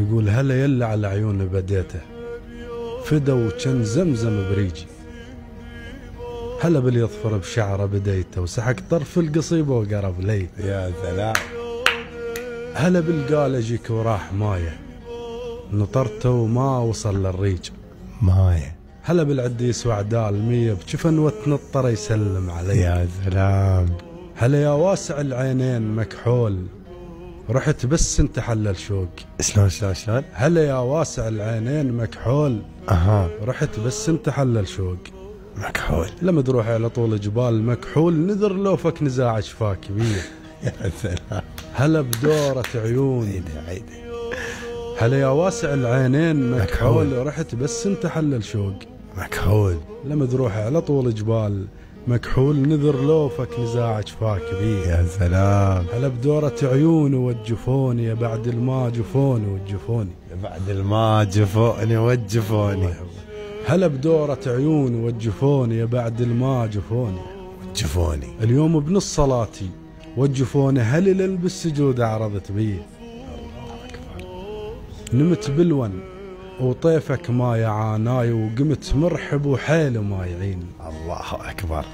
يقول هلا يلا على عيون بديته فدوا وكان زمزم بريجي. هلا باللي يظفر بشعره بديته وسحق طرف القصيبة وقرب لي. يا سلام. هلا بالقال اجيك وراح مايه نطرته وما وصل للريج مايه. هلا بالعديس وعدال 100 بجفن وتنطر يسلم علي. يا سلام. هلا يا واسع العينين مكحول رحت بس انت حلل شوق. شلون شلون شلون؟ هلا يا واسع العينين مكحول رحت بس انت حلل شوق. مكحول. لما تروح على طول جبال مكحول نذر لوفك نزاع شفاك بيه. يا سلام. هلا بدورة عيون. عيده. هلا يا واسع العينين مكحول رحت بس انت حلل شوق. مكحول. لما تروح على طول جبال مكحول نذر لوفك نزاع شفاك بيه. يا سلام. هلا بدورة عيون وجفوني يا بعد الما جفوني وجفوني. بعد الما جفوني وجفوني. هلا بدورة عيون وجفوني يا بعد الما جفوني وجفوني. اليوم بنص صلاتي وجفوني هلل بالسجود عرضت بيه. نمت بلون وطيفك ما يعاناي وقمت مرحب وحيل ما يعين. الله أكبر.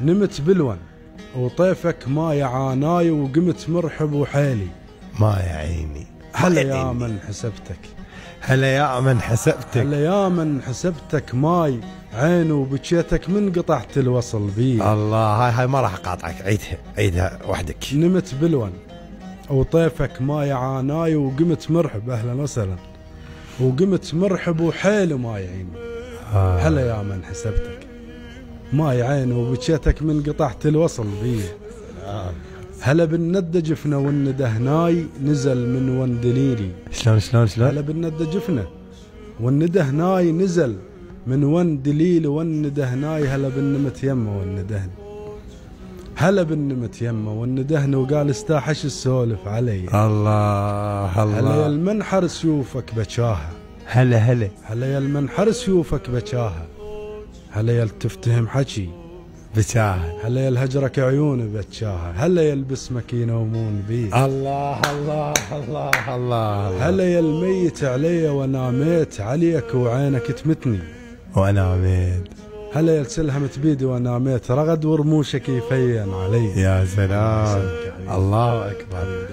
نمت بلون وطيفك ما يعاناي وقمت مرحب وحيلي. ما يعيني. هلا يا من حسبتك. هلا يا من حسبتك. هلا يا من حسبتك ماي عين وبكيتك من قطعت الوصل بي. الله هاي ما راح اقاطعك. عيدها وحدك. نمت بلون وطيفك ما يعاناي وقمت مرحب اهلا وسهلا وقمت مرحب وحيل ما يعين. هلا يا من حسبتك ما يعين وبكيتك من قطعت الوصل بي. هلا بالندى جفنا والندى هناي نزل من وندليلي. شلون شلون شلون؟ هلا بالندى جفنا والندى هناي نزل من وندليل والندى هناي. هلا بالنمت يمه والندهن. هلا بالنمت يمه والندهن وقال استاحش السولف علي. الله الله. هلا يا المنحر سيوفك بشاها. هلا هلا. هلا يا المنحر سيوفك بشاها. هلا يا تفتهم حكي بشاها. هلا يا الهجرك عيون بتشاها. هلا يا البسمك ينومون بيه. الله الله الله الله. هلا يا الميت علي وناميت عليك وعينك تمتني. وناميت. هلا يا سلهمت بيدي وناميت رغد ورموشك يفين علي. يا سلام. الله أكبر.